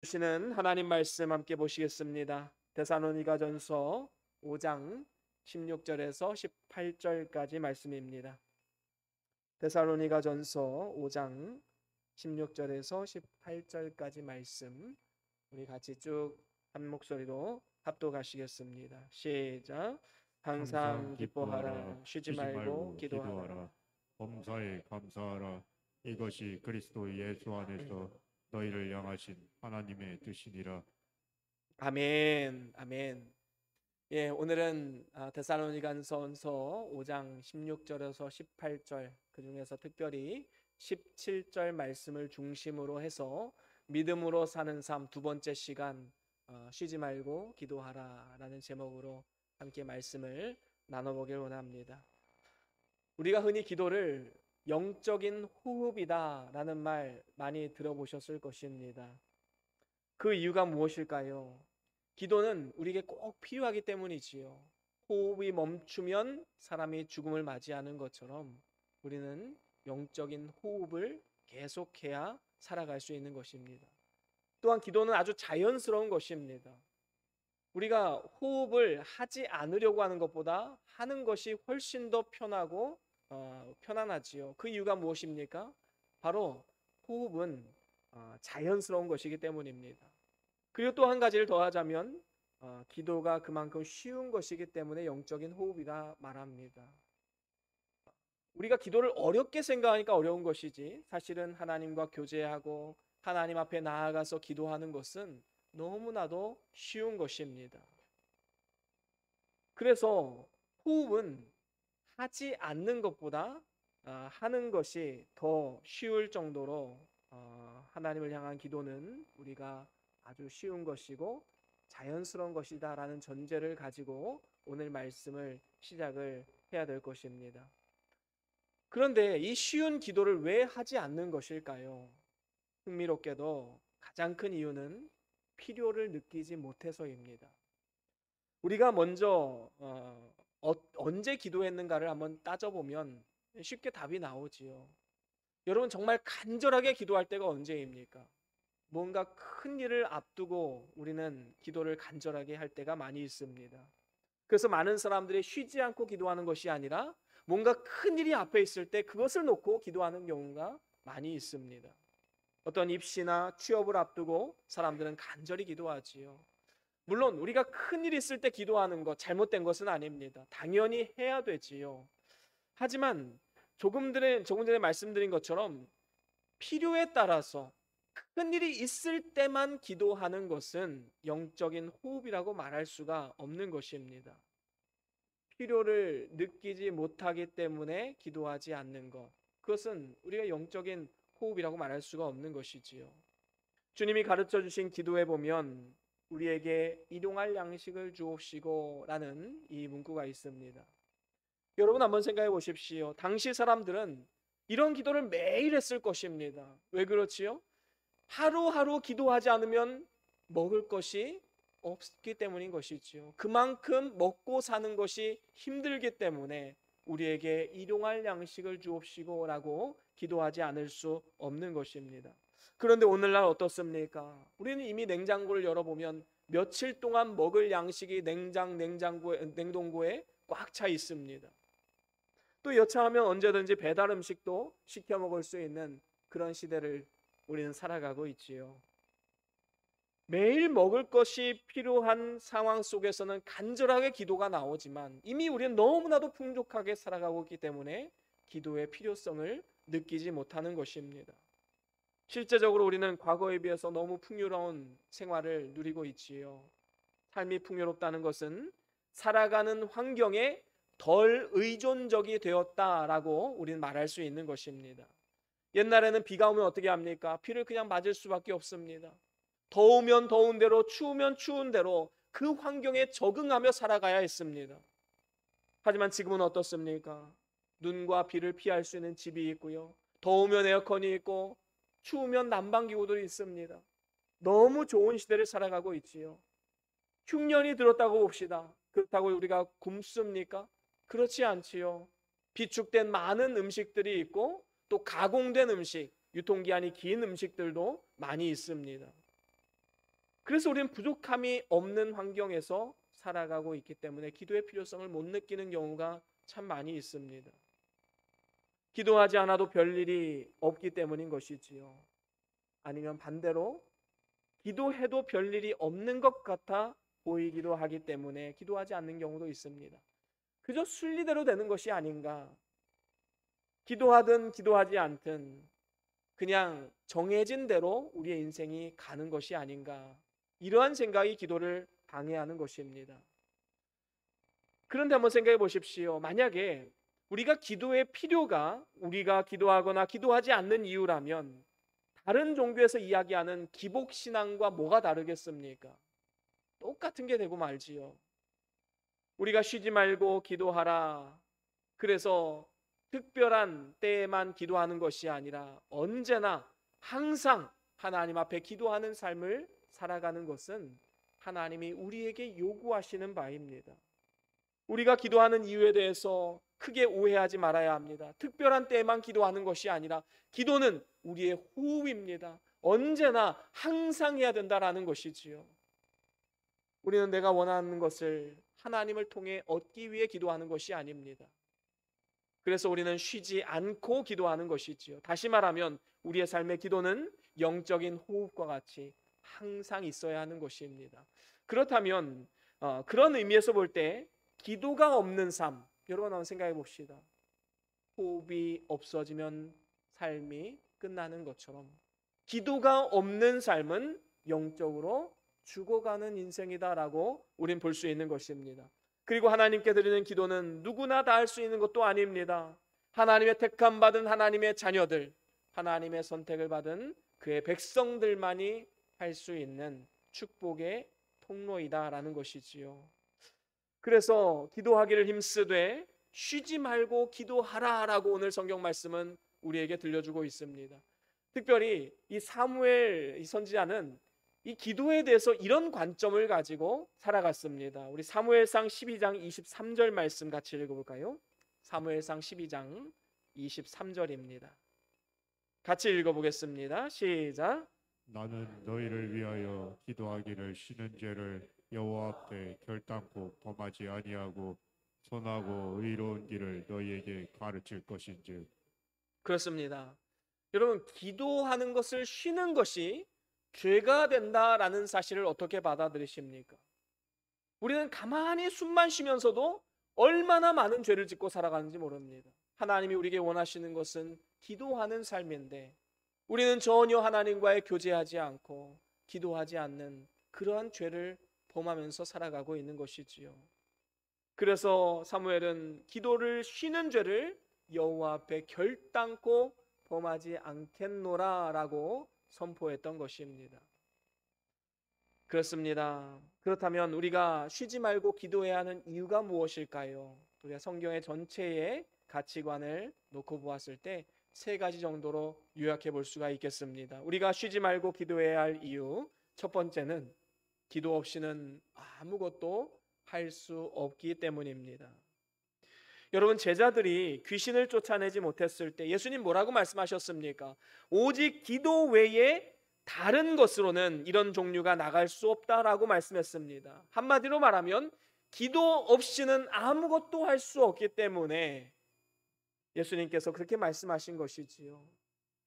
주시는 하나님 말씀 함께 보시겠습니다. 데살로니가전서 5장 16절에서 18절까지 말씀입니다. 데살로니가전서 5장 16절에서 18절까지 말씀 우리 같이 쭉 한 목소리로 합독하시겠습니다. 시작. 항상 항상 기뻐하라. 기뻐하라. 쉬지 쉬지 말고 말고 기도하라. 기도하라. 범사에 감사하라. 이것이 그리스도 예수 안에서 너희를 향하신 하나님의 뜻이니라. 아멘. 아멘. 예, 오늘은 데살로니가전서 5장 16절에서 18절, 그 중에서 특별히 17절 말씀을 중심으로 해서 믿음으로 사는 삶 두 번째 시간, 쉬지 말고 기도하라라는 제목으로 함께 말씀을 나눠보길 원합니다. 우리가 흔히 기도를 영적인 호흡이다라는 말 많이 들어보셨을 것입니다. 그 이유가 무엇일까요? 기도는 우리에게 꼭 필요하기 때문이지요. 호흡이 멈추면 사람이 죽음을 맞이하는 것처럼 우리는 영적인 호흡을 계속해야 살아갈 수 있는 것입니다. 또한 기도는 아주 자연스러운 것입니다. 우리가 호흡을 하지 않으려고 하는 것보다 하는 것이 훨씬 더 편하고 편안하지요. 그 이유가 무엇입니까? 바로 호흡은 자연스러운 것이기 때문입니다. 그리고 또 한 가지를 더하자면 기도가 그만큼 쉬운 것이기 때문에 영적인 호흡이라 말합니다. 우리가 기도를 어렵게 생각하니까 어려운 것이지, 사실은 하나님과 교제하고 하나님 앞에 나아가서 기도하는 것은 너무나도 쉬운 것입니다. 그래서 호흡은 하지 않는 것보다 하는 것이 더 쉬울 정도로 하나님을 향한 기도는 우리가 아주 쉬운 것이고 자연스러운 것이다라는 전제를 가지고 오늘 말씀을 시작을 해야 될 것입니다. 그런데 이 쉬운 기도를 왜 하지 않는 것일까요? 흥미롭게도 가장 큰 이유는 필요를 느끼지 못해서입니다. 우리가 먼저 언제 기도했는가를 한번 따져보면 쉽게 답이 나오지요. 여러분, 정말 간절하게 기도할 때가 언제입니까? 뭔가 큰 일을 앞두고 우리는 기도를 간절하게 할 때가 많이 있습니다. 그래서 많은 사람들이 쉬지 않고 기도하는 것이 아니라 뭔가 큰 일이 앞에 있을 때 그것을 놓고 기도하는 경우가 많이 있습니다. 어떤 입시나 취업을 앞두고 사람들은 간절히 기도하지요. 물론 우리가 큰 일이 있을 때 기도하는 것 잘못된 것은 아닙니다. 당연히 해야 되지요. 하지만 조금 전에 말씀드린 것처럼 필요에 따라서 큰 일이 있을 때만 기도하는 것은 영적인 호흡이라고 말할 수가 없는 것입니다. 필요를 느끼지 못하기 때문에 기도하지 않는 것, 그것은 우리가 영적인 호흡이라고 말할 수가 없는 것이지요. 주님이 가르쳐 주신 기도에 보면 우리에게 일용할 양식을 주옵시고 라는 이 문구가 있습니다. 여러분, 한번 생각해 보십시오. 당시 사람들은 이런 기도를 매일 했을 것입니다. 왜 그렇지요? 하루하루 기도하지 않으면 먹을 것이 없기 때문인 것이지요. 그만큼 먹고 사는 것이 힘들기 때문에 우리에게 일용할 양식을 주옵시고 라고 기도하지 않을 수 없는 것입니다. 그런데 오늘날 어떻습니까? 우리는 이미 냉장고를 열어보면 며칠 동안 먹을 양식이 냉동고에 꽉 차 있습니다. 또 여차하면 언제든지 배달 음식도 시켜 먹을 수 있는 그런 시대를 우리는 살아가고 있지요. 매일 먹을 것이 필요한 상황 속에서는 간절하게 기도가 나오지만 이미 우리는 너무나도 풍족하게 살아가고 있기 때문에 기도의 필요성을 느끼지 못하는 것입니다. 실제적으로 우리는 과거에 비해서 너무 풍요로운 생활을 누리고 있지요. 삶이 풍요롭다는 것은 살아가는 환경에 덜 의존적이 되었다라고 우리는 말할 수 있는 것입니다. 옛날에는 비가 오면 어떻게 합니까? 비를 그냥 맞을 수밖에 없습니다. 더우면 더운 대로, 추우면 추운 대로 그 환경에 적응하며 살아가야 했습니다. 하지만 지금은 어떻습니까? 눈과 비를 피할 수 있는 집이 있고요. 더우면 에어컨이 있고 추우면 난방기구들이 있습니다. 너무 좋은 시대를 살아가고 있지요. 흉년이 들었다고 봅시다. 그렇다고 우리가 굶습니까? 그렇지 않지요. 비축된 많은 음식들이 있고 또 가공된 음식, 유통기한이 긴 음식들도 많이 있습니다. 그래서 우리는 부족함이 없는 환경에서 살아가고 있기 때문에 기도의 필요성을 못 느끼는 경우가 참 많이 있습니다. 기도하지 않아도 별일이 없기 때문인 것이지요. 아니면 반대로 기도해도 별일이 없는 것 같아 보이기도 하기 때문에 기도하지 않는 경우도 있습니다. 그저 순리대로 되는 것이 아닌가. 기도하든 기도하지 않든 그냥 정해진 대로 우리의 인생이 가는 것이 아닌가. 이러한 생각이 기도를 방해하는 것입니다. 그런데 한번 생각해 보십시오. 만약에 우리가 기도의 필요가 우리가 기도하거나 기도하지 않는 이유라면 다른 종교에서 이야기하는 기복신앙과 뭐가 다르겠습니까? 똑같은 게 되고 말지요. 우리가 쉬지 말고 기도하라. 그래서 특별한 때에만 기도하는 것이 아니라 언제나 항상 하나님 앞에 기도하는 삶을 살아가는 것은 하나님이 우리에게 요구하시는 바입니다. 우리가 기도하는 이유에 대해서 크게 오해하지 말아야 합니다. 특별한 때에만 기도하는 것이 아니라 기도는 우리의 호흡입니다. 언제나 항상 해야 된다라는 것이지요. 우리는 내가 원하는 것을 하나님을 통해 얻기 위해 기도하는 것이 아닙니다. 그래서 우리는 쉬지 않고 기도하는 것이지요. 다시 말하면 우리의 삶의 기도는 영적인 호흡과 같이 항상 있어야 하는 것입니다. 그렇다면 그런 의미에서 볼 때 기도가 없는 삶, 여러분 한번 생각해 봅시다. 호흡이 없어지면 삶이 끝나는 것처럼 기도가 없는 삶은 영적으로 죽어가는 인생이다라고 우린 볼 수 있는 것입니다. 그리고 하나님께 드리는 기도는 누구나 다 할 수 있는 것도 아닙니다. 하나님의 택함 받은 하나님의 자녀들, 하나님의 선택을 받은 그의 백성들만이 할 수 있는 축복의 통로이다라는 것이지요. 그래서 기도하기를 힘쓰되 쉬지 말고 기도하라라고 오늘 성경 말씀은 우리에게 들려주고 있습니다. 특별히 이 사무엘 이 선지자는 이 기도에 대해서 이런 관점을 가지고 살아갔습니다. 우리 사무엘상 12장 23절 말씀 같이 읽어볼까요? 사무엘상 12장 23절입니다. 같이 읽어보겠습니다. 시작. 나는 너희를 위하여 기도하기를 쉬는 죄를 여호와 앞에 결단코 범하지 아니하고 선하고 의로운 길을 너희에게 가르칠 것인즉. 그렇습니다. 여러분, 기도하는 것을 쉬는 것이 죄가 된다라는 사실을 어떻게 받아들이십니까? 우리는 가만히 숨만 쉬면서도 얼마나 많은 죄를 짓고 살아가는지 모릅니다. 하나님이 우리에게 원하시는 것은 기도하는 삶인데 우리는 전혀 하나님과의 교제하지 않고 기도하지 않는 그러한 죄를 범하면서 살아가고 있는 것이지요. 그래서 사무엘은 기도를 쉬는 죄를 여호와 앞에 결단코 범하지 않겠노라라고 선포했던 것입니다. 그렇습니다. 그렇다면 우리가 쉬지 말고 기도해야 하는 이유가 무엇일까요? 우리가 성경의 전체의 가치관을 놓고 보았을 때 세 가지 정도로 요약해 볼 수가 있겠습니다. 우리가 쉬지 말고 기도해야 할 이유, 첫 번째는 기도 없이는 아무것도 할 수 없기 때문입니다. 여러분, 제자들이 귀신을 쫓아내지 못했을 때 예수님 뭐라고 말씀하셨습니까? 오직 기도 외에 다른 것으로는 이런 종류가 나갈 수 없다라고 말씀했습니다. 한마디로 말하면 기도 없이는 아무것도 할 수 없기 때문에 예수님께서 그렇게 말씀하신 것이지요.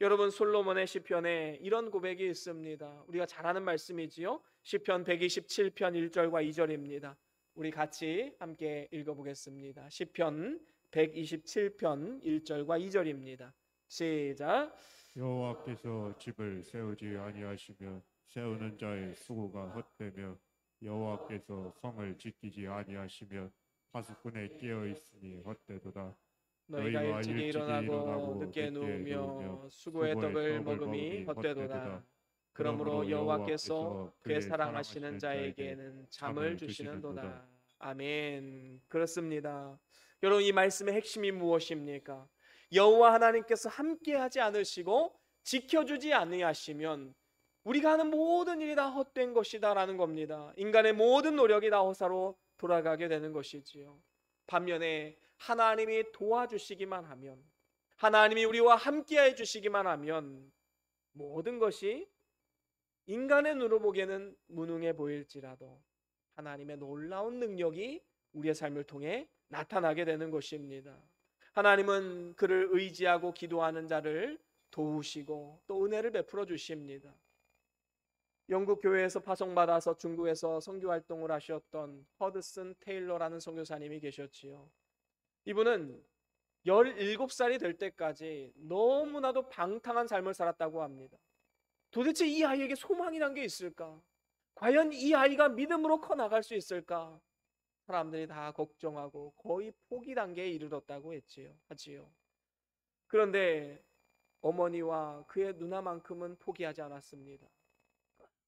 여러분, 솔로몬의 시편에 이런 고백이 있습니다. 우리가 잘 아는 말씀이지요. 시편 127편 1절과 2절입니다. 우리 같이 함께 읽어보겠습니다. 시편 127편 1절과 2절입니다. 시작. 여호와께서 집을 세우지 아니하시며 세우는 자의 수고가 헛되며 여호와께서 성을 지키지 아니하시며 파수꾼에 끼어 있으니 헛되도다. 너희가 일찍이 일어나고 늦게 누우며 수고의 떡을 먹음이 헛되도다. 그러므로 여호와께서 그의 사랑하시는 자에게는 잠을 주시는도다. 아멘. 그렇습니다. 여러분, 이 말씀의 핵심이 무엇입니까? 여호와 하나님께서 함께하지 않으시고 지켜주지 아니하시면 우리가 하는 모든 일이 다 헛된 것이다라는 겁니다. 인간의 모든 노력이 다 허사로 돌아가게 되는 것이지요. 반면에 하나님이 도와주시기만 하면, 하나님이 우리와 함께해 주시기만 하면 모든 것이 인간의 눈으로 보기에는 무능해 보일지라도 하나님의 놀라운 능력이 우리의 삶을 통해 나타나게 되는 것입니다. 하나님은 그를 의지하고 기도하는 자를 도우시고 또 은혜를 베풀어 주십니다. 영국 교회에서 파송받아서 중국에서 선교 활동을 하셨던 허드슨 테일러라는 선교사님이 계셨지요. 이분은 17살이 될 때까지 너무나도 방탕한 삶을 살았다고 합니다. 도대체 이 아이에게 소망이란 게 있을까? 과연 이 아이가 믿음으로 커 나갈 수 있을까? 사람들이 다 걱정하고 거의 포기 단계에 이르렀다고 하지요. 그런데 어머니와 그의 누나만큼은 포기하지 않았습니다.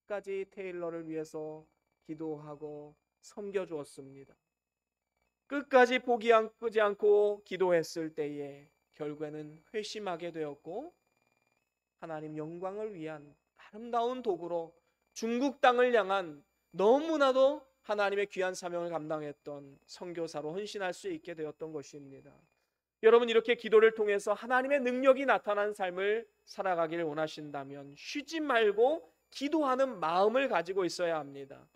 끝까지 테일러를 위해서 기도하고 섬겨주었습니다. 끝까지 포기하지 않고 기도했을 때에 결국에는 회심하게 되었고 하나님 영광을 위한 아름다운 도구로 중국 땅을 향한 너무나도 하나님의 귀한 사명을 감당했던 선교사로 헌신할 수 있게 되었던 것입니다. 여러분, 이렇게 기도를 통해서 하나님의 능력이 나타난 삶을 살아가기를 원하신다면 쉬지 말고 기도하는 마음을 가지고 있어야 합니다.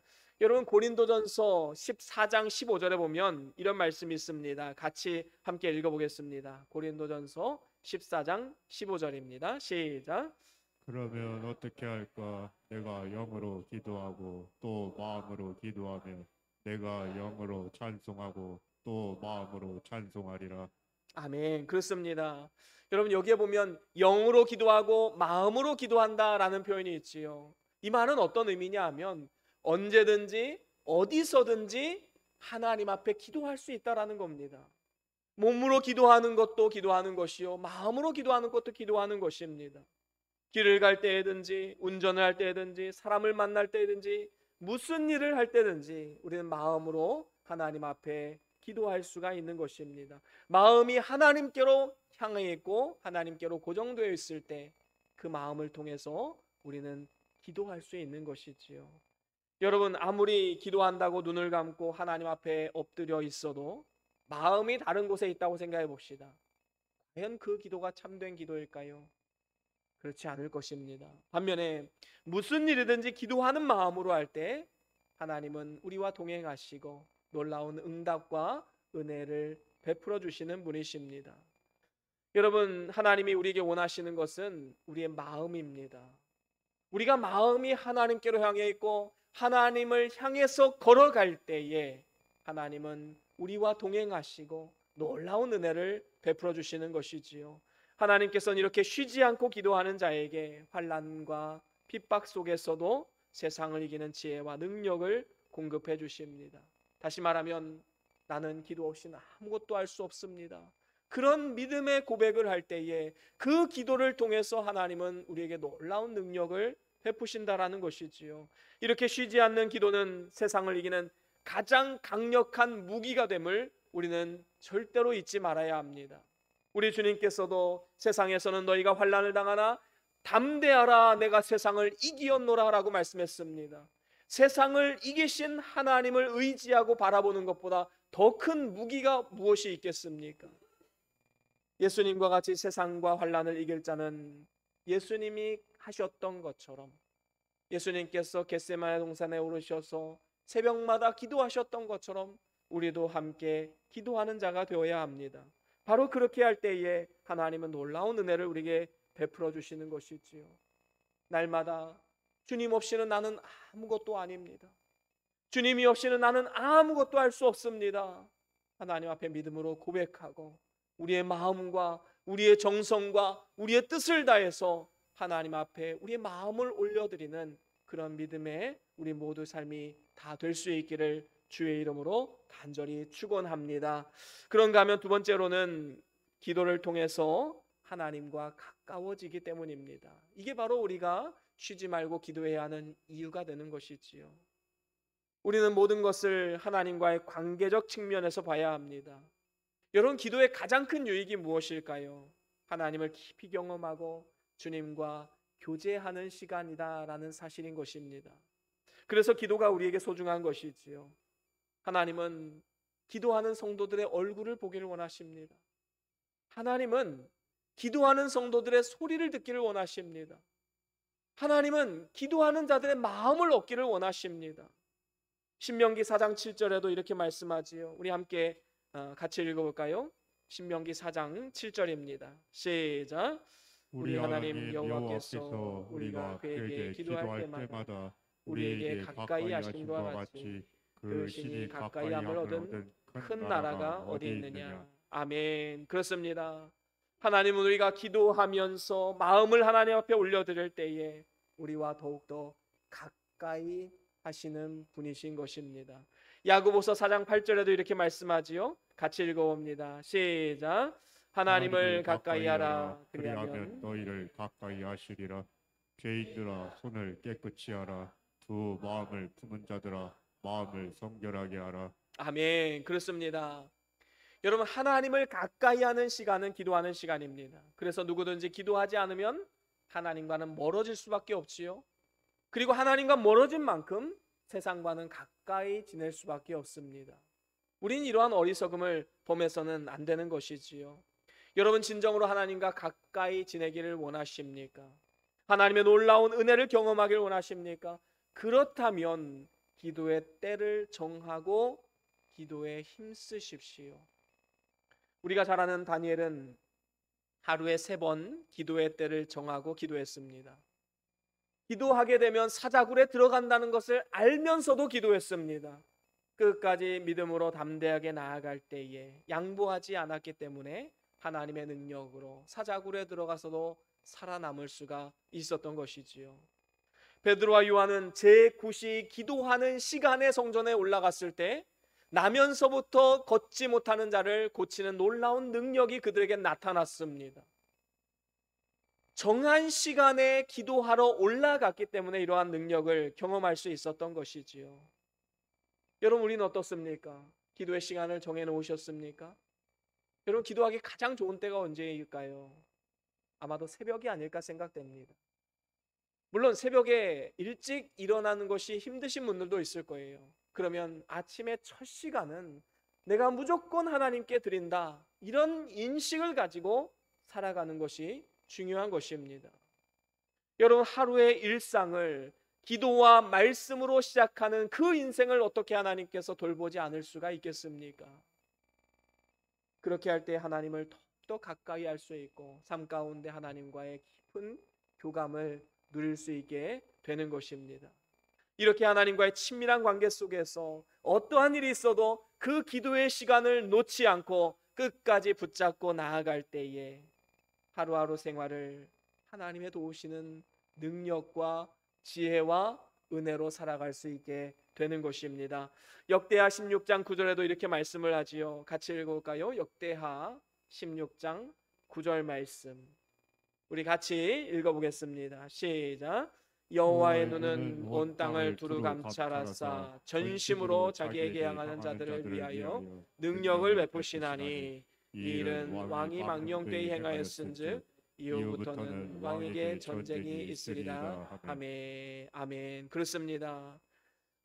여러분, 고린도전서 14장 15절에 보면 이런 말씀이 있습니다. 같이 함께 읽어보겠습니다. 고린도전서 14장 15절입니다. 시작. 그러면 어떻게 할까? 내가 영으로 기도하고 또 마음으로 기도하며 내가 영으로 찬송하고 또 마음으로 찬송하리라. 아멘. 그렇습니다. 여러분, 여기에 보면 영으로 기도하고 마음으로 기도한다라는 표현이 있지요. 이 말은 어떤 의미냐 하면 언제든지 어디서든지 하나님 앞에 기도할 수 있다라는 겁니다. 몸으로 기도하는 것도 기도하는 것이요, 마음으로 기도하는 것도 기도하는 것입니다. 길을 갈 때든지 운전을 할 때든지 사람을 만날 때든지 무슨 일을 할 때든지 우리는 마음으로 하나님 앞에 기도할 수가 있는 것입니다. 마음이 하나님께로 향해 있고 하나님께로 고정되어 있을 때 그 마음을 통해서 우리는 기도할 수 있는 것이지요. 여러분, 아무리 기도한다고 눈을 감고 하나님 앞에 엎드려 있어도 마음이 다른 곳에 있다고 생각해 봅시다. 과연 그 기도가 참된 기도일까요? 그렇지 않을 것입니다. 반면에 무슨 일이든지 기도하는 마음으로 할 때 하나님은 우리와 동행하시고 놀라운 응답과 은혜를 베풀어 주시는 분이십니다. 여러분, 하나님이 우리에게 원하시는 것은 우리의 마음입니다. 우리가 마음이 하나님께로 향해 있고 하나님을 향해서 걸어갈 때에 하나님은 우리와 동행하시고 놀라운 은혜를 베풀어 주시는 것이지요. 하나님께서는 이렇게 쉬지 않고 기도하는 자에게 환난과 핍박 속에서도 세상을 이기는 지혜와 능력을 공급해 주십니다. 다시 말하면 나는 기도 없이는 아무것도 할 수 없습니다. 그런 믿음의 고백을 할 때에 그 기도를 통해서 하나님은 우리에게 놀라운 능력을 베푸신다라는 것이지요. 이렇게 쉬지 않는 기도는 세상을 이기는 가장 강력한 무기가 됨을 우리는 절대로 잊지 말아야 합니다. 우리 주님께서도 세상에서는 너희가 환난을 당하나 담대하라, 내가 세상을 이기었노라 라고 말씀했습니다. 세상을 이기신 하나님을 의지하고 바라보는 것보다 더 큰 무기가 무엇이 있겠습니까? 예수님과 같이 세상과 환난을 이길 자는 예수님이 하셨던 것처럼 예수님께서 겟세마네 동산에 오르셔서 새벽마다 기도하셨던 것처럼 우리도 함께 기도하는 자가 되어야 합니다. 바로 그렇게 할 때에 하나님은 놀라운 은혜를 우리에게 베풀어 주시는 것이지요. 날마다 주님 없이는 나는 아무것도 아닙니다. 주님이 없이는 나는 아무것도 할 수 없습니다. 하나님 앞에 믿음으로 고백하고 우리의 마음과 우리의 정성과 우리의 뜻을 다해서 하나님 앞에 우리의 마음을 올려드리는 그런 믿음의 우리 모두 삶이 다 될 수 있기를 주의 이름으로 간절히 축원합니다. 그런가 하면 두 번째로는 기도를 통해서 하나님과 가까워지기 때문입니다. 이게 바로 우리가 쉬지 말고 기도해야 하는 이유가 되는 것이지요. 우리는 모든 것을 하나님과의 관계적 측면에서 봐야 합니다. 여러분, 기도의 가장 큰 유익이 무엇일까요? 하나님을 깊이 경험하고 주님과 교제하는 시간이다라는 사실인 것입니다. 그래서 기도가 우리에게 소중한 것이지요. 하나님은 기도하는 성도들의 얼굴을 보기를 원하십니다. 하나님은 기도하는 성도들의 소리를 듣기를 원하십니다. 하나님은 기도하는 자들의 마음을 얻기를 원하십니다. 신명기 4장 7절에도 이렇게 말씀하지요. 우리 함께 같이 읽어볼까요? 신명기 4장 7절입니다. 시작. 우리 하나님 여호와께서 우리가 그에게 기도할 때마다 우리에게 가까이 하심과 같이 그 신이 가까이 함을 얻은 큰 나라가 어디 있느냐. 아멘. 그렇습니다. 하나님은 우리가 기도하면서 마음을 하나님 앞에 올려드릴 때에 우리와 더욱더 가까이 하시는 분이신 것입니다. 야고보서 4장 8절에도 이렇게 말씀하지요. 같이 읽어봅니다. 시작. 하나님을 가까이 하라. 그리하면 너희를 가까이 하시리라. 죄인들아 손을 깨끗이 하라. 두 마음을 품은 자들아 마음을 성결하게 하라. 아멘. 그렇습니다. 여러분, 하나님을 가까이 하는 시간은 기도하는 시간입니다. 그래서 누구든지 기도하지 않으면 하나님과는 멀어질 수밖에 없지요. 그리고 하나님과 멀어진 만큼 세상과는 가까이 지낼 수밖에 없습니다. 우린 이러한 어리석음을 범해서는 안 되는 것이지요. 여러분, 진정으로 하나님과 가까이 지내기를 원하십니까? 하나님의 놀라운 은혜를 경험하길 원하십니까? 그렇다면 기도의 때를 정하고 기도에 힘쓰십시오. 우리가 잘 아는 다니엘은 하루에 3번 기도의 때를 정하고 기도했습니다. 기도하게 되면 사자굴에 들어간다는 것을 알면서도 기도했습니다. 끝까지 믿음으로 담대하게 나아갈 때에 양보하지 않았기 때문에 하나님의 능력으로 사자굴에 들어가서도 살아남을 수가 있었던 것이지요. 베드로와 요한은 제9시 기도하는 시간에 성전에 올라갔을 때 나면서부터 걷지 못하는 자를 고치는 놀라운 능력이 그들에게 나타났습니다. 정한 시간에 기도하러 올라갔기 때문에 이러한 능력을 경험할 수 있었던 것이지요. 여러분, 우리는 어떻습니까? 기도의 시간을 정해 놓으셨습니까? 여러분, 기도하기 가장 좋은 때가 언제일까요? 아마도 새벽이 아닐까 생각됩니다. 물론 새벽에 일찍 일어나는 것이 힘드신 분들도 있을 거예요. 그러면 아침의 첫 시간은 내가 무조건 하나님께 드린다, 이런 인식을 가지고 살아가는 것이 중요한 것입니다. 여러분, 하루의 일상을 기도와 말씀으로 시작하는 그 인생을 어떻게 하나님께서 돌보지 않을 수가 있겠습니까? 그렇게 할 때 하나님을 더욱더 가까이 할 수 있고 삶 가운데 하나님과의 깊은 교감을 누릴 수 있게 되는 것입니다. 이렇게 하나님과의 친밀한 관계 속에서 어떠한 일이 있어도 그 기도의 시간을 놓지 않고 끝까지 붙잡고 나아갈 때에 하루하루 생활을 하나님의 도우시는 능력과 지혜와 은혜로 살아갈 수 있게 되는 것입니다. 역대하 16장 9절에도 이렇게 말씀을 하지요. 같이 읽어볼까요? 역대하 16장 9절 말씀, 우리 같이 읽어보겠습니다. 시작. 여호와의 눈은 온 땅을 두루 감찰하사 전심으로 자기에게 향하는 자들을 위하여 능력을 베푸시나니 이 일은 왕이 망령되이 행하였은즉 이후부터는 왕에게 전쟁이 있으리라. 아멘. 아멘. 그렇습니다.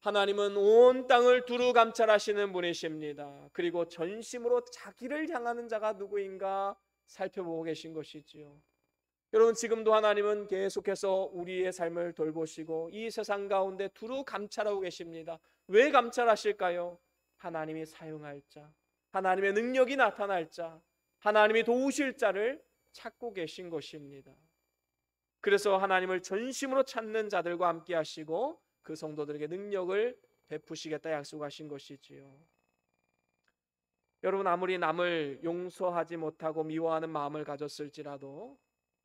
하나님은 온 땅을 두루 감찰하시는 분이십니다. 그리고 전심으로 자기를 향하는 자가 누구인가 살펴보고 계신 것이지요. 여러분, 지금도 하나님은 계속해서 우리의 삶을 돌보시고 이 세상 가운데 두루 감찰하고 계십니다. 왜 감찰하실까요? 하나님이 사용할 자, 하나님의 능력이 나타날 자, 하나님이 도우실 자를 찾고 계신 것입니다. 그래서 하나님을 전심으로 찾는 자들과 함께 하시고 그 성도들에게 능력을 베푸시겠다 약속하신 것이지요. 여러분, 아무리 남을 용서하지 못하고 미워하는 마음을 가졌을지라도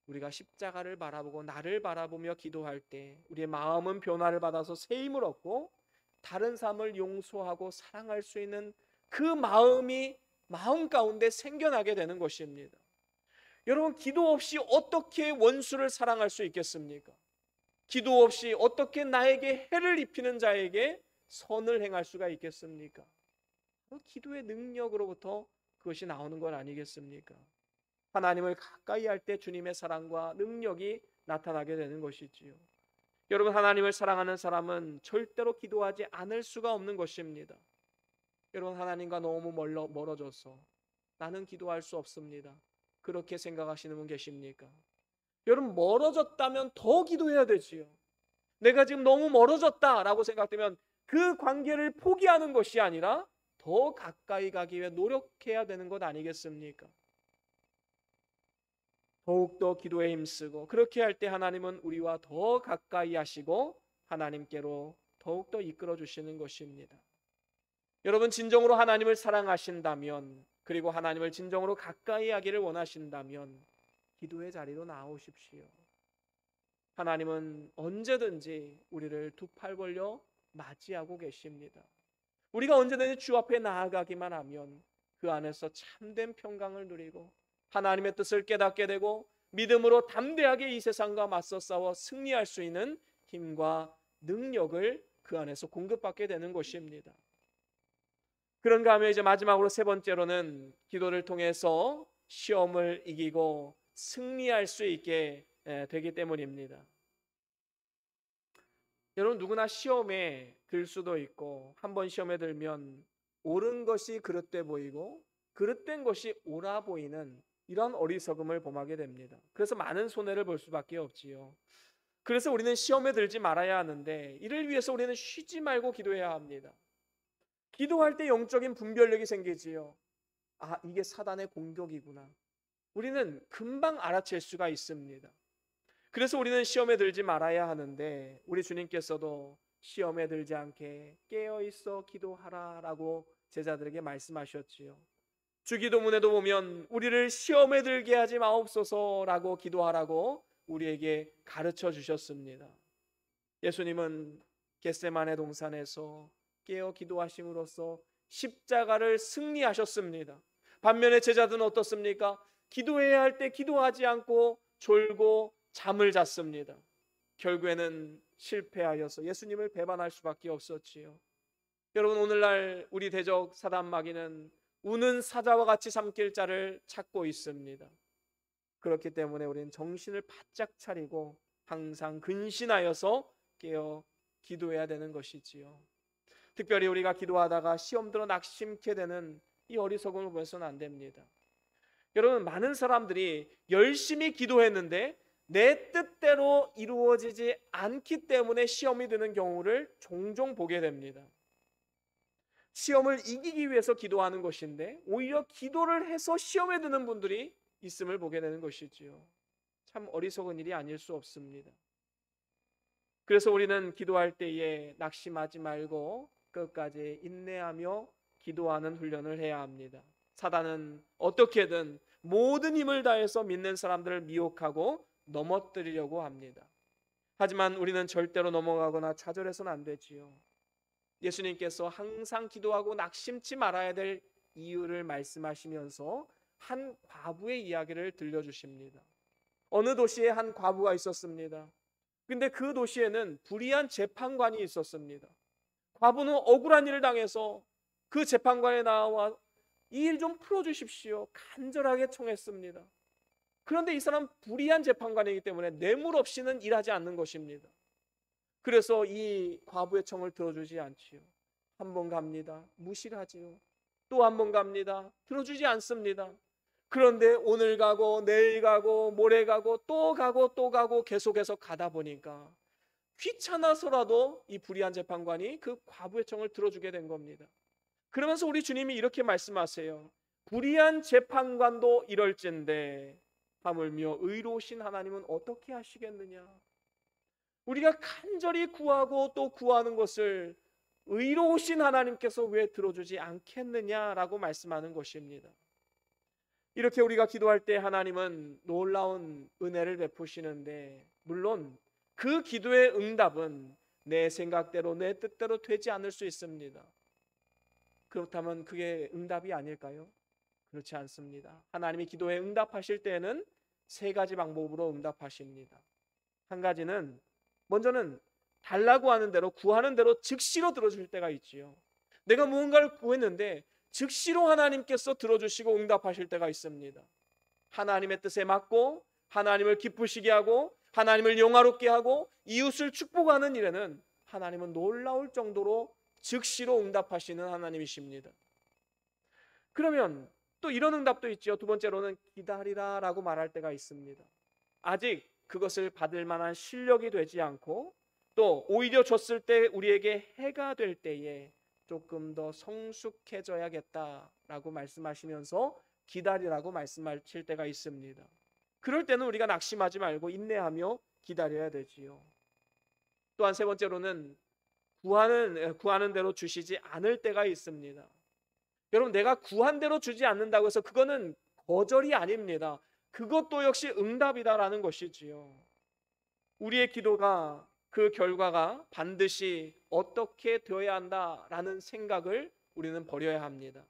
우리가 십자가를 바라보고 나를 바라보며 기도할 때 우리의 마음은 변화를 받아서 새 힘을 얻고 다른 사람을 용서하고 사랑할 수 있는 그 마음이 마음 가운데 생겨나게 되는 것입니다. 여러분, 기도 없이 어떻게 원수를 사랑할 수 있겠습니까? 기도 없이 어떻게 나에게 해를 입히는 자에게 선을 행할 수가 있겠습니까? 기도의 능력으로부터 그것이 나오는 건 아니겠습니까? 하나님을 가까이 할 때 주님의 사랑과 능력이 나타나게 되는 것이지요. 여러분, 하나님을 사랑하는 사람은 절대로 기도하지 않을 수가 없는 것입니다. 여러분, 하나님과 너무 멀어져서 나는 기도할 수 없습니다, 그렇게 생각하시는 분 계십니까? 여러분, 멀어졌다면 더 기도해야 되지요. 내가 지금 너무 멀어졌다라고 생각되면 그 관계를 포기하는 것이 아니라 더 가까이 가기 위해 노력해야 되는 것 아니겠습니까? 더욱더 기도에 힘쓰고, 그렇게 할 때 하나님은 우리와 더 가까이 하시고 하나님께로 더욱더 이끌어 주시는 것입니다. 여러분, 진정으로 하나님을 사랑하신다면, 그리고 하나님을 진정으로 가까이 하기를 원하신다면 기도의 자리로 나오십시오. 하나님은 언제든지 우리를 두 팔 벌려 맞이하고 계십니다. 우리가 언제든지 주 앞에 나아가기만 하면 그 안에서 참된 평강을 누리고 하나님의 뜻을 깨닫게 되고 믿음으로 담대하게 이 세상과 맞서 싸워 승리할 수 있는 힘과 능력을 그 안에서 공급받게 되는 것입니다. 그런가 하면 이제 마지막으로 세 번째로는 기도를 통해서 시험을 이기고 승리할 수 있게 되기 때문입니다. 여러분, 누구나 시험에 들 수도 있고, 한번 시험에 들면 옳은 것이 그릇돼 보이고 그릇된 것이 옳아 보이는 이런 어리석음을 범하게 됩니다. 그래서 많은 손해를 볼 수밖에 없지요. 그래서 우리는 시험에 들지 말아야 하는데, 이를 위해서 우리는 쉬지 말고 기도해야 합니다. 기도할 때 영적인 분별력이 생기지요. 아, 이게 사단의 공격이구나. 우리는 금방 알아챌 수가 있습니다. 그래서 우리는 시험에 들지 말아야 하는데, 우리 주님께서도 시험에 들지 않게 깨어있어 기도하라 라고 제자들에게 말씀하셨지요. 주기도문에도 보면 우리를 시험에 들게 하지 마옵소서 라고 기도하라고 우리에게 가르쳐 주셨습니다. 예수님은 겟세마네 동산에서 깨어 기도하심으로써 십자가를 승리하셨습니다. 반면에 제자들은 어떻습니까? 기도해야 할 때 기도하지 않고 졸고 잠을 잤습니다. 결국에는 실패하여서 예수님을 배반할 수밖에 없었지요. 여러분, 오늘날 우리 대적 사단 마귀는 우는 사자와 같이 삼킬 자를 찾고 있습니다. 그렇기 때문에 우리는 정신을 바짝 차리고 항상 근신하여서 깨어 기도해야 되는 것이지요. 특별히 우리가 기도하다가 시험 들어 낙심케 되는 이 어리석음을 보여서는 안 됩니다. 여러분, 많은 사람들이 열심히 기도했는데 내 뜻대로 이루어지지 않기 때문에 시험이 드는 경우를 종종 보게 됩니다. 시험을 이기기 위해서 기도하는 것인데 오히려 기도를 해서 시험에 드는 분들이 있음을 보게 되는 것이지요. 참 어리석은 일이 아닐 수 없습니다. 그래서 우리는 기도할 때에 낙심하지 말고 끝까지 인내하며 기도하는 훈련을 해야 합니다. 사단은 어떻게든 모든 힘을 다해서 믿는 사람들을 미혹하고 넘어뜨리려고 합니다. 하지만 우리는 절대로 넘어가거나 좌절해서는 안 되지요. 예수님께서 항상 기도하고 낙심치 말아야 될 이유를 말씀하시면서 한 과부의 이야기를 들려주십니다. 어느 도시에 한 과부가 있었습니다. 근데 그 도시에는 불의한 재판관이 있었습니다. 과부는 억울한 일을 당해서 그 재판관에 나와 이 일 좀 풀어주십시오 간절하게 청했습니다. 그런데 이 사람 불의한 재판관이기 때문에 뇌물 없이는 일하지 않는 것입니다. 그래서 이 과부의 청을 들어주지 않지요. 한 번 갑니다. 무시를 하지요. 또 한 번 갑니다. 들어주지 않습니다. 그런데 오늘 가고 내일 가고 모레 가고 또 가고 또 가고 계속해서 가다 보니까 귀찮아서라도 이 불의한 재판관이 그 과부의 청을 들어주게 된 겁니다. 그러면서 우리 주님이 이렇게 말씀하세요. 불의한 재판관도 이럴진데 하물며 의로우신 하나님은 어떻게 하시겠느냐. 우리가 간절히 구하고 또 구하는 것을 의로우신 하나님께서 왜 들어주지 않겠느냐라고 말씀하는 것입니다. 이렇게 우리가 기도할 때 하나님은 놀라운 은혜를 베푸시는데, 물론 그 기도의 응답은 내 생각대로 내 뜻대로 되지 않을 수 있습니다. 그렇다면 그게 응답이 아닐까요? 그렇지 않습니다. 하나님이 기도에 응답하실 때에는 세 가지 방법으로 응답하십니다. 한 가지는, 먼저는 달라고 하는 대로 구하는 대로 즉시로 들어줄 때가 있지요. 내가 무언가를 구했는데 즉시로 하나님께서 들어주시고 응답하실 때가 있습니다. 하나님의 뜻에 맞고 하나님을 기쁘시게 하고 하나님을 영화롭게 하고 이웃을 축복하는 일에는 하나님은 놀라울 정도로 즉시로 응답하시는 하나님이십니다. 그러면 또 이런 응답도 있죠. 두 번째로는 기다리라 라고 말할 때가 있습니다. 아직 그것을 받을 만한 실력이 되지 않고 또 오히려 줬을 때 우리에게 해가 될 때에 조금 더 성숙해져야겠다라고 말씀하시면서 기다리라고 말씀하실 때가 있습니다. 그럴 때는 우리가 낙심하지 말고 인내하며 기다려야 되지요. 또한 세 번째로는 구하는 대로 주시지 않을 때가 있습니다. 여러분, 내가 구한 대로 주지 않는다고 해서 그거는 거절이 아닙니다. 그것도 역시 응답이다라는 것이지요. 우리의 기도가 그 결과가 반드시 어떻게 되어야 한다라는 생각을 우리는 버려야 합니다.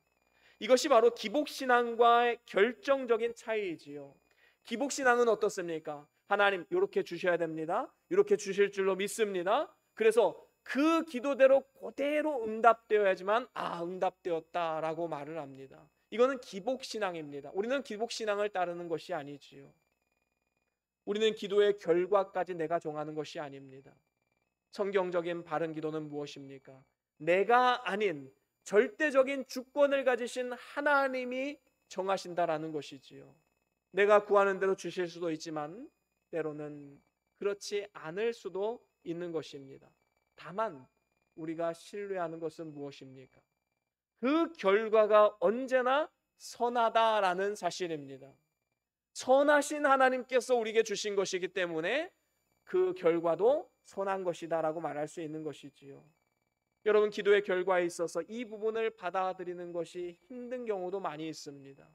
이것이 바로 기복신앙과의 결정적인 차이이지요. 기복신앙은 어떻습니까? 하나님 이렇게 주셔야 됩니다. 이렇게 주실 줄로 믿습니다. 그래서 그 기도대로 그대로 응답되어야지만 응답되었다라고 말을 합니다. 이거는 기복신앙입니다. 우리는 기복신앙을 따르는 것이 아니지요. 우리는 기도의 결과까지 내가 정하는 것이 아닙니다. 성경적인 바른 기도는 무엇입니까? 내가 아닌 절대적인 주권을 가지신 하나님이 정하신다라는 것이지요. 내가 구하는 대로 주실 수도 있지만 때로는 그렇지 않을 수도 있는 것입니다. 다만 우리가 신뢰하는 것은 무엇입니까? 그 결과가 언제나 선하다라는 사실입니다. 선하신 하나님께서 우리에게 주신 것이기 때문에 그 결과도 선한 것이다라고 말할 수 있는 것이지요. 여러분, 기도의 결과에 있어서 이 부분을 받아들이는 것이 힘든 경우도 많이 있습니다.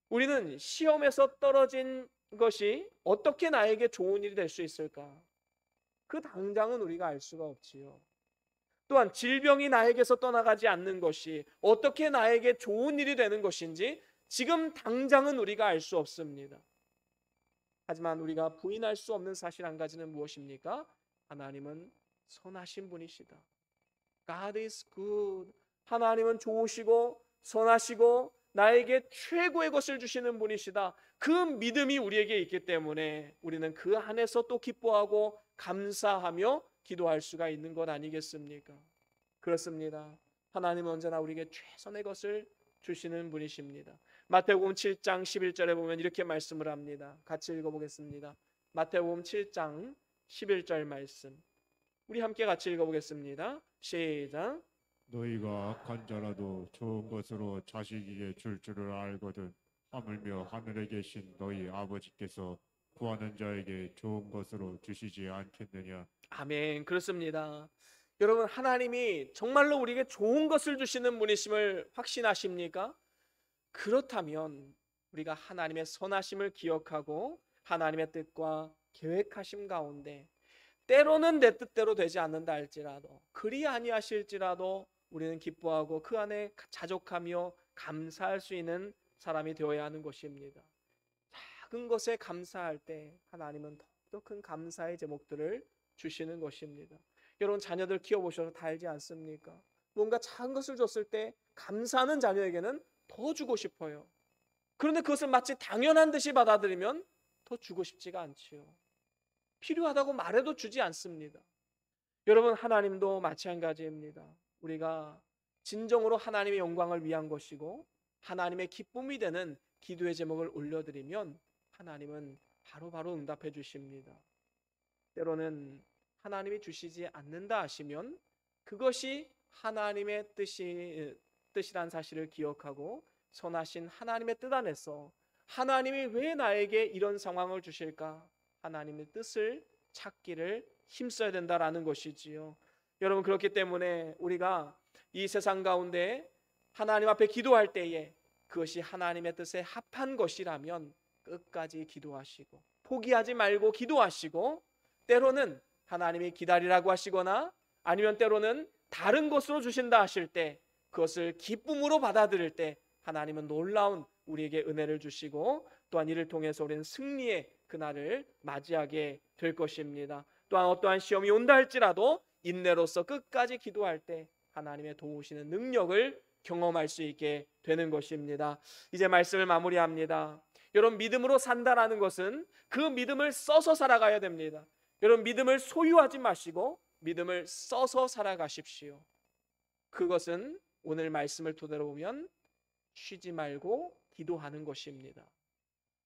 우리는 시험에서 떨어진 것이 어떻게 나에게 좋은 일이 될 수 있을까? 그 당장은 우리가 알 수가 없지요. 또한 질병이 나에게서 떠나가지 않는 것이 어떻게 나에게 좋은 일이 되는 것인지 지금 당장은 우리가 알 수 없습니다. 하지만 우리가 부인할 수 없는 사실 한 가지는 무엇입니까? 하나님은 선하신 분이시다. God is good. 하나님은 좋으시고 선하시고 나에게 최고의 것을 주시는 분이시다. 그 믿음이 우리에게 있기 때문에 우리는 그 안에서 또 기뻐하고 감사하며 기도할 수가 있는 것 아니겠습니까? 그렇습니다. 하나님은 언제나 우리에게 최선의 것을 주시는 분이십니다. 마태복음 7장 11절에 보면 이렇게 말씀을 합니다. 같이 읽어보겠습니다. 마태복음 7장 11절 말씀, 우리 함께 같이 읽어보겠습니다. 시작. 너희가 악한 자라도 좋은 것으로 자식에게 줄 줄을 알거든 하물며 하늘에 계신 너희 아버지께서 구하는 자에게 좋은 것으로 주시지 않겠느냐. 아멘. 그렇습니다. 여러분, 하나님이 정말로 우리에게 좋은 것을 주시는 분이심을 확신하십니까? 그렇다면 우리가 하나님의 선하심을 기억하고 하나님의 뜻과 계획하심 가운데 때로는 내 뜻대로 되지 않는다 할지라도 그리 아니하실지라도 우리는 기뻐하고 그 안에 자족하며 감사할 수 있는 사람이 되어야 하는 것입니다. 작은 것에 감사할 때 하나님은 더욱더 큰 감사의 제목들을 주시는 것입니다. 여러분, 자녀들 키워보셔서 다 알지 않습니까? 뭔가 작은 것을 줬을 때 감사하는 자녀에게는 더 주고 싶어요. 그런데 그것을 마치 당연한 듯이 받아들이면 더 주고 싶지가 않지요. 필요하다고 말해도 주지 않습니다. 여러분, 하나님도 마찬가지입니다. 우리가 진정으로 하나님의 영광을 위한 것이고 하나님의 기쁨이 되는 기도의 제목을 올려드리면 하나님은 바로바로 응답해 주십니다. 때로는 하나님이 주시지 않는다 하시면 그것이 하나님의 뜻이란 사실을 기억하고 선하신 하나님의 뜻 안에서 하나님이 왜 나에게 이런 상황을 주실까? 하나님의 뜻을 찾기를 힘써야 된다라는 것이지요. 여러분, 그렇기 때문에 우리가 이 세상 가운데 하나님 앞에 기도할 때에 그것이 하나님의 뜻에 합한 것이라면 끝까지 기도하시고 포기하지 말고 기도하시고 때로는 하나님이 기다리라고 하시거나 아니면 때로는 다른 것으로 주신다 하실 때 그것을 기쁨으로 받아들일 때 하나님은 놀라운 우리에게 은혜를 주시고 또한 이를 통해서 우리는 승리의 그날을 맞이하게 될 것입니다. 또한 어떠한 시험이 온다 할지라도 인내로서 끝까지 기도할 때 하나님의 도우시는 능력을 경험할 수 있게 되는 것입니다. 이제 말씀을 마무리합니다. 여러분, 믿음으로 산다라는 것은 그 믿음을 써서 살아가야 됩니다. 여러분, 믿음을 소유하지 마시고 믿음을 써서 살아가십시오. 그것은 오늘 말씀을 토대로 보면 쉬지 말고 기도하는 것입니다.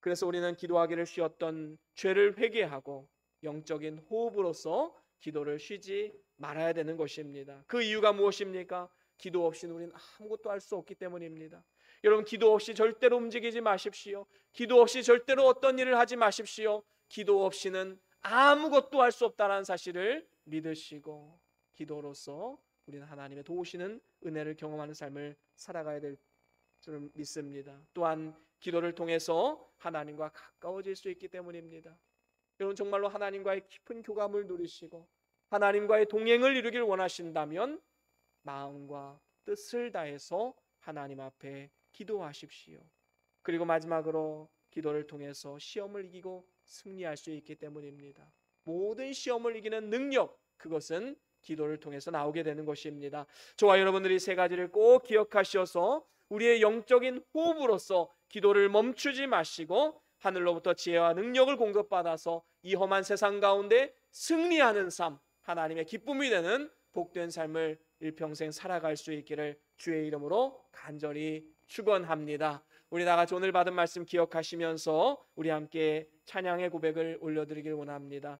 그래서 우리는 기도하기를 쉬었던 죄를 회개하고 영적인 호흡으로서 기도를 쉬지 말아야 되는 것입니다. 그 이유가 무엇입니까? 기도 없이는 우리는 아무것도 할 수 없기 때문입니다. 여러분, 기도 없이 절대로 움직이지 마십시오. 기도 없이 절대로 어떤 일을 하지 마십시오. 기도 없이는 아무것도 할 수 없다는 사실을 믿으시고 기도로서 우리는 하나님의 도우시는 은혜를 경험하는 삶을 살아가야 될 줄 믿습니다. 또한 기도를 통해서 하나님과 가까워질 수 있기 때문입니다. 여러분, 정말로 하나님과의 깊은 교감을 누리시고 하나님과의 동행을 이루길 원하신다면 마음과 뜻을 다해서 하나님 앞에 기도하십시오. 그리고 마지막으로 기도를 통해서 시험을 이기고 승리할 수 있기 때문입니다. 모든 시험을 이기는 능력, 그것은 기도를 통해서 나오게 되는 것입니다. 저와 여러분들이 세 가지를 꼭 기억하셔서 우리의 영적인 호흡으로서 기도를 멈추지 마시고 하늘로부터 지혜와 능력을 공급받아서 이 험한 세상 가운데 승리하는 삶, 하나님의 기쁨이 되는 복된 삶을 일평생 살아갈 수 있기를 주의 이름으로 간절히 축원합니다. 우리 나같이 오늘 받은 말씀 기억하시면서 우리 함께 찬양의 고백을 올려드리길 원합니다.